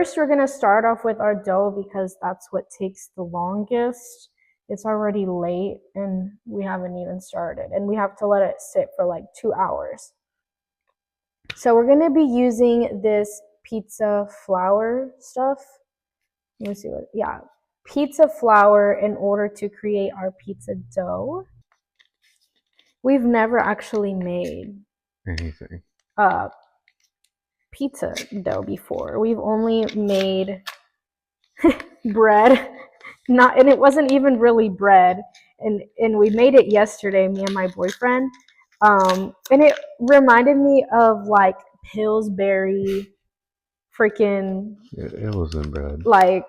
first we're gonna start off with our dough because that's what takes the longest. It's already late and we haven't even started, and we have to let it sit for like 2 hours. So we're gonna be using this pizza flour stuff. Let me see what, yeah, pizza flour in order to create our pizza dough. We've never actually made anything pizza dough before. We've only made bread, and it wasn't even really bread. And we made it yesterday, me and my boyfriend. And it reminded me of like Pillsbury freaking it wasn't bad. like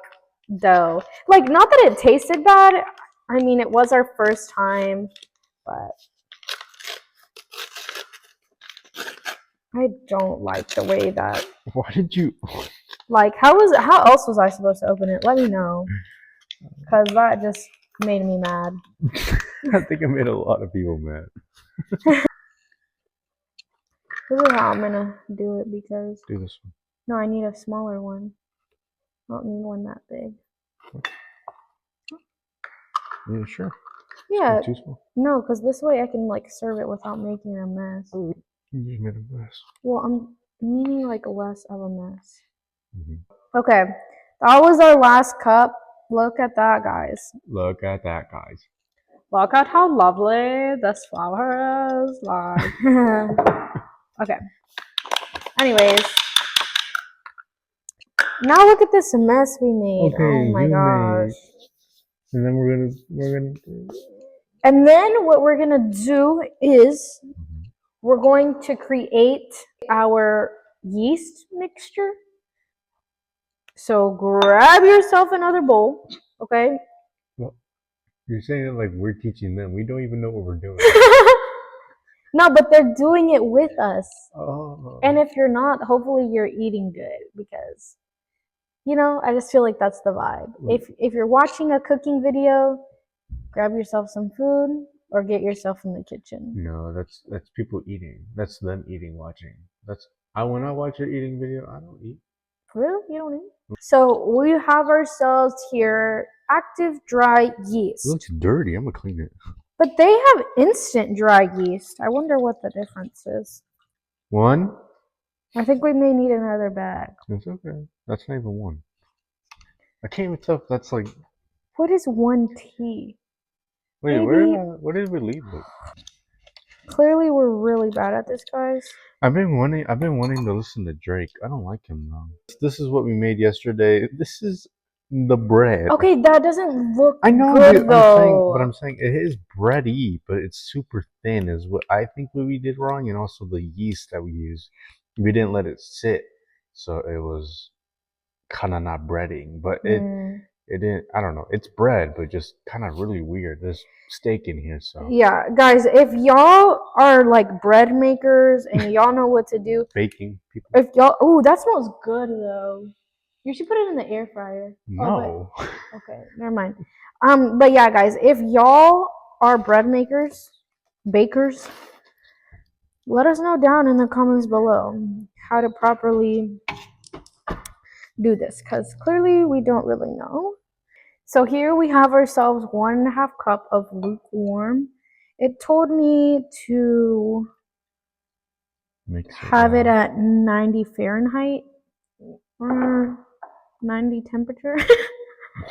dough. Like, not that it tasted bad. I mean, it was our first time, but I don't like the way that. Why did you? Like, how else was I supposed to open it? Let me know, because that just made me mad. I think I made a lot of people mad. This is how I'm gonna do it because. Do this one. No, I need a smaller one. I don't need one that big. Yeah, sure. Yeah. Too small. No, because this way I can like serve it without making a mess. You just made a mess. Well, I'm meaning like less of a mess. Okay, that was our last cup. Look at that, guys. Look at that, guys. Look at how lovely this flower is. Like, okay. Anyways, now look at this mess we made. Okay, oh my gosh. And then we're gonna. And then what we're gonna do is we're going to create our yeast mixture. So grab yourself another bowl, okay? Well, you're saying it like we're teaching them. We don't even know what we're doing. No, but they're doing it with us. Oh. And if you're not, hopefully you're eating good because, you know, I just feel like that's the vibe. If you're watching a cooking video, grab yourself some food or get yourself in the kitchen. No, that's people eating. That's them eating, watching. When I watch your eating video, I don't eat. Really? You don't eat? So we have ourselves here active dry yeast. It looks dirty. I'm gonna clean it. But they have instant dry yeast. I wonder what the difference is. One? I think we may need another bag. That's okay. That's not even one. I can't even tell if that's like. What is 1T? Wait, Maybe... where did we leave it? Clearly, we're really bad at this, guys. I've been wanting to listen to Drake. I don't like him though. This is what we made yesterday. This is the bread. Okay, that doesn't look I know, good though. I'm saying it is bready, but it's super thin. Is what I think we did wrong, and also the yeast that we used. We didn't let it sit, so it was kind of not breading. But it didn't. I don't know. It's bread, but just kind of really weird. There's steak in here, so yeah, guys. If y'all are like bread makers and y'all know what to do, baking people. If y'all, oh, that smells good though. You should put it in the air fryer. No. Oh, okay, never mind. But yeah, guys, if y'all are bread makers, bakers, let us know down in the comments below how to properly do this, because clearly we don't really know. So here we have ourselves 1.5 cup of lukewarm. It told me to have it at 90 Fahrenheit or 90 temperature.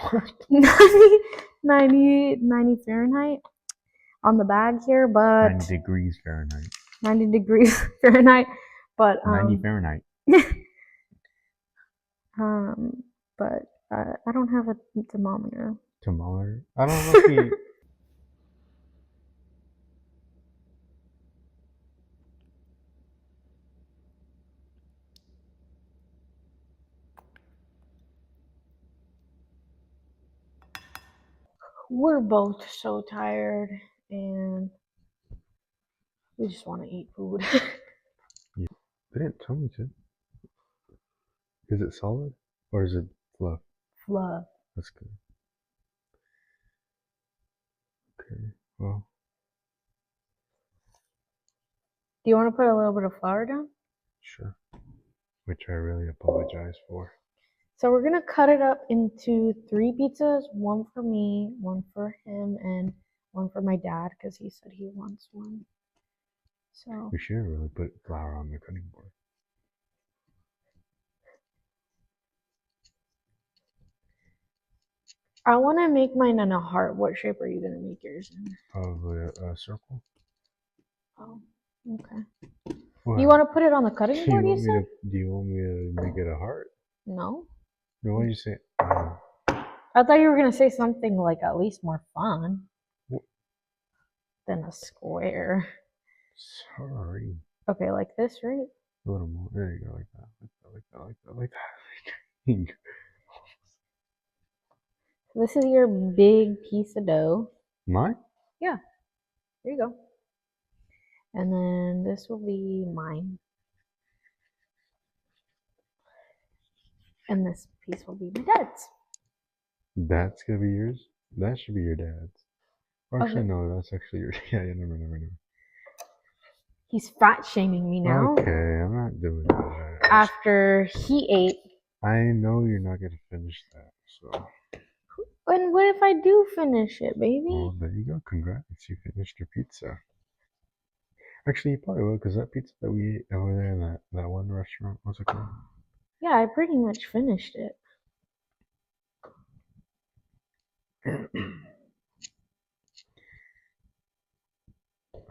What? 90 Fahrenheit on the bag here, but 90 degrees Fahrenheit. 90 degrees Fahrenheit, but 90 Fahrenheit. But I don't have a thermometer. Thermometer? I don't know if he... We're both so tired and we just want to eat food. Yeah. They didn't tell me to. Is it solid or is it fluff? Fluff. That's good. Okay, well. Do you want to put a little bit of flour down? Sure. Which I really apologize for. So we're gonna cut it up into 3 pizzas, one for me, one for him, and one for my dad because he said he wants one. So We should really put flour on the cutting board. I want to make mine in a heart. What shape are you gonna make yours in? Probably a circle. Oh, okay. What? You want to put it on the cutting Do board? you You want me said to? Do you want me to make it a heart? no. No, why you say? I thought you were gonna say something like at least more fun What? than a square. Sorry. Okay, like this, right? A little more. There you go, like that, like that, like that, like that, like that. This is your big piece of dough. Mine? Yeah, there you go. And then this will be mine. And this piece will be my dad's. That's gonna be yours? That should be your dad's. Or actually, Okay. no, that's actually your. Yeah, never. He's fat shaming me now Okay, I'm not doing that. after he ate. I know you're not gonna finish that, so. And what if I do finish it, baby? Well, there you go. Congrats, you finished your pizza. Actually, you probably will, because that pizza that we ate over there in that one restaurant, what's it called? Yeah, I pretty much finished it.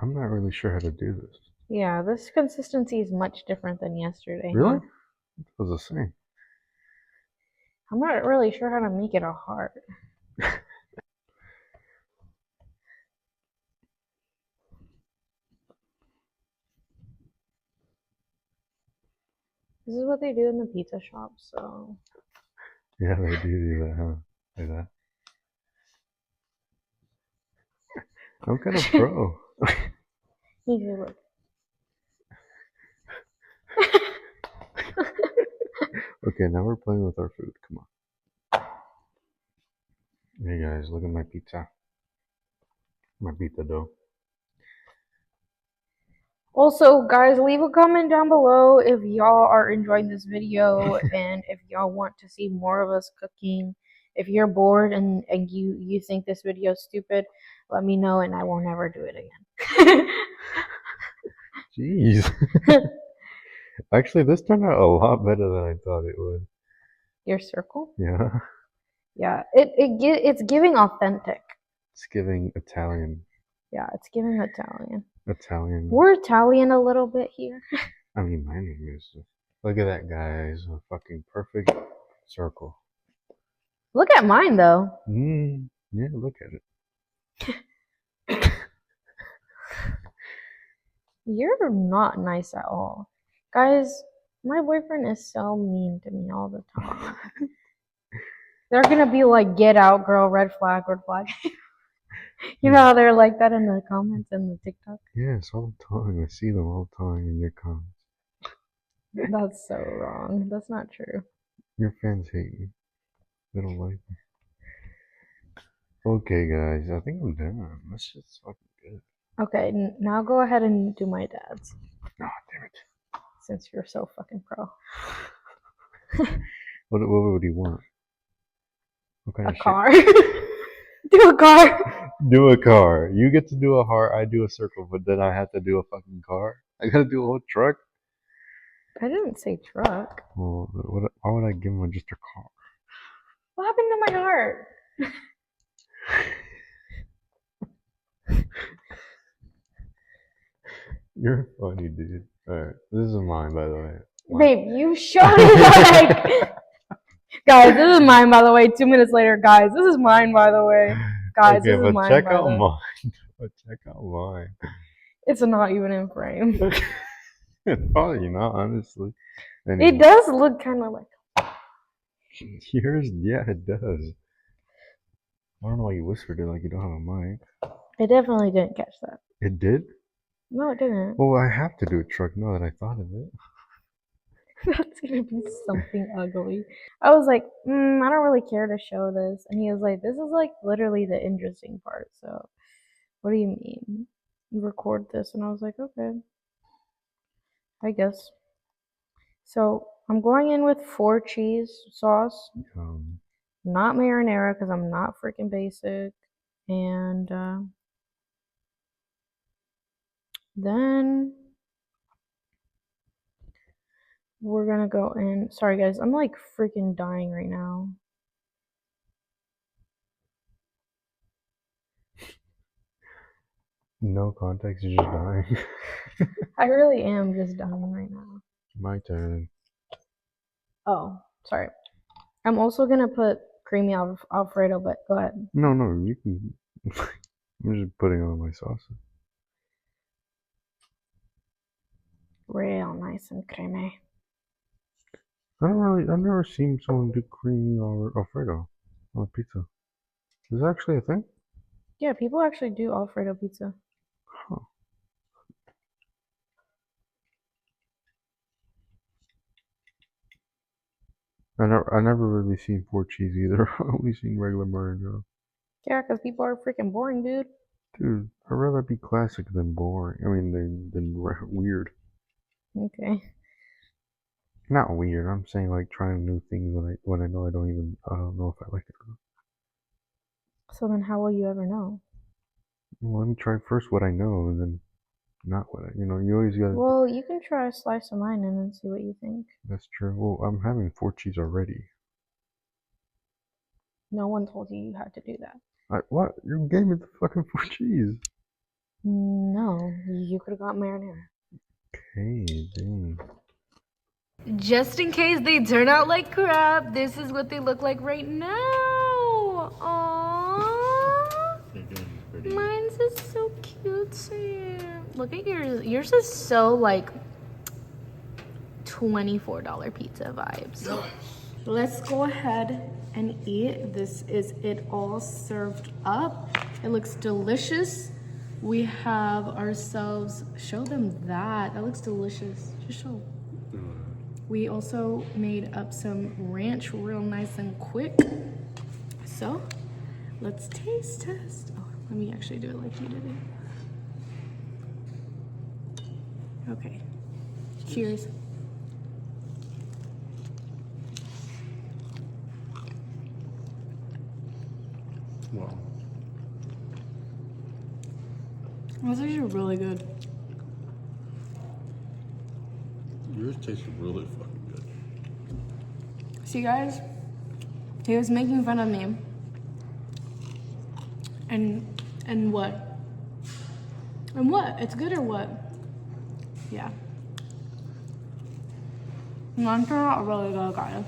I'm not really sure how to do this. Yeah, this consistency is much different than yesterday. Really? It was the same. I'm not really sure how to make it a heart. This is what they do in the pizza shop, so. Yeah, they do that, huh? Like that. I'm kind of pro. Me too, look. Okay, now we're playing with our food. Come on. Hey guys, look at my pizza. My pizza dough. Also, guys, leave a comment down below if y'all are enjoying this video and if y'all want to see more of us cooking. If you're bored and you think this video is stupid, let me know and I won't ever do it again. Jeez. Actually, this turned out a lot better than I thought it would. Your circle? Yeah. Yeah, it's giving authentic. It's giving Italian. Yeah, it's giving Italian. Italian. We're Italian a little bit here. I mean, my name is. Look at that guy. He's a fucking perfect circle. Look at mine though. Yeah, look at it. You're not nice at all. Guys, my boyfriend is so mean to me all the time. They're gonna be like, get out, girl, red flag, red flag. You know how they're like that in the comments and the TikTok? Yes, all the time. I see them all the time in your comments. That's so wrong. That's not true. Your fans hate me. They don't like me. Okay, guys, I think I'm done. That's just fucking good. Okay, now go ahead and do my dad's. Oh, damn it. Since you're so fucking pro. What would he want? What kind A of car. Do a car. Do a car. You get to do a heart, I do a circle, but then I have to do a fucking car? I gotta do a whole truck? I didn't say truck. Well, why would I give him just a car? What happened to my heart? You're funny, dude. Alright, this is mine, by the way. Babe, you showed it like... Guys, this is mine, by the way. 2 minutes later, guys, this is mine, by the way. Guys, okay, this is mine, check by out the way. mine. But check out mine. It's not even in frame. Probably not, honestly. Anyway. It does look kind of like... Yours, yeah, it does. I don't know why you whispered it like you don't have a mic. It definitely didn't catch that. It did? No, it didn't. Well, I have to do a truck now that I thought of it. That's gonna be something ugly. I was like, I don't really care to show this. And he was like, this is like literally the interesting part. So, what do you mean? You record this? And I was like, okay, I guess. So, I'm going in with 4 cheese sauce, not marinara because I'm not freaking basic. And then we're gonna go in. Sorry guys, I'm like freaking dying right now. No context, you're just dying. I really am just dying right now. My turn. Oh, sorry. I'm also gonna put creamy Alfredo, but go ahead. No, you can. I'm just putting on my sauce. Real nice and creamy. I've never seen someone do creamy Alfredo on a pizza. Is that actually a thing? Yeah, people actually do Alfredo pizza. Huh. I never really seen 4 cheese either. I only seen regular marinara. Yeah, because people are freaking boring, dude. Dude, I'd rather be classic than boring. I mean, than weird. Okay. Not weird. I'm saying like trying new things when I know I don't know if I like it or not. So then how will you ever know? Well, let me try first what I know, and then not what I. You always gotta. Well, you can try a slice of mine and then see what you think. That's true. Well, I'm having 4 cheese already. No one told you had to do that. What? You gave me the fucking 4 cheese. No, you could have got marinara. Okay, dang. Just in case they turn out like crap, this is what they look like right now. Aww. Mine's is so cutesy. Look at yours. Yours is so like $24 pizza vibes. Let's go ahead and eat. This is it all served up. It looks delicious. We have ourselves, show them that. That looks delicious. Just show. We also made up some ranch real nice and quick. So let's taste test. Oh, let me actually do it like you did it. Okay. Cheers. Wow. That's actually really good. Yours tastes really fucking good. See, guys, he was making fun of me. And what? And what? It's good or what? Yeah. Mine turned out really good, guys.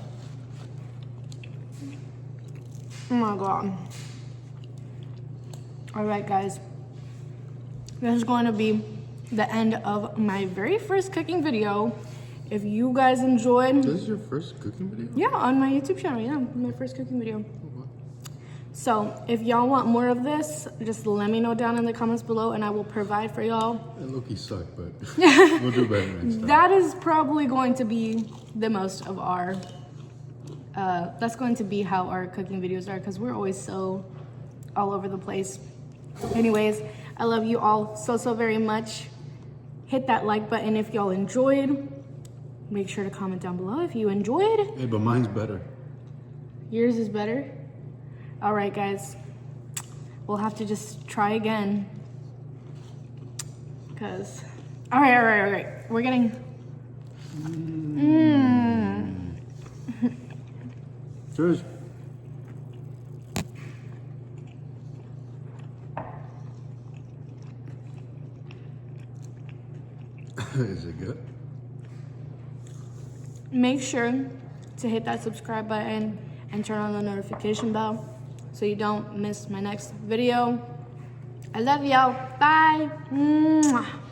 Oh my god. Alright, guys. This is going to be the end of my very first cooking video. If you guys enjoyed... This is your first cooking video? Yeah, on my YouTube channel, yeah. My first cooking video. So, if y'all want more of this, just let me know down in the comments below and I will provide for y'all. It low-key sucked, but we'll do better next time. That is probably going to be the most of our... that's going to be how our cooking videos are because we're always so all over the place. Anyways, I love you all so very much. Hit that like button if y'all enjoyed. Make sure to comment down below if you enjoyed. Hey, but mine's better. Yours is better? All right, guys. We'll have to just try again. Because... All right. We're getting... Cheers. Is it good? Make sure to hit that subscribe button and turn on the notification bell so you don't miss my next video. I love y'all. Bye. Mwah.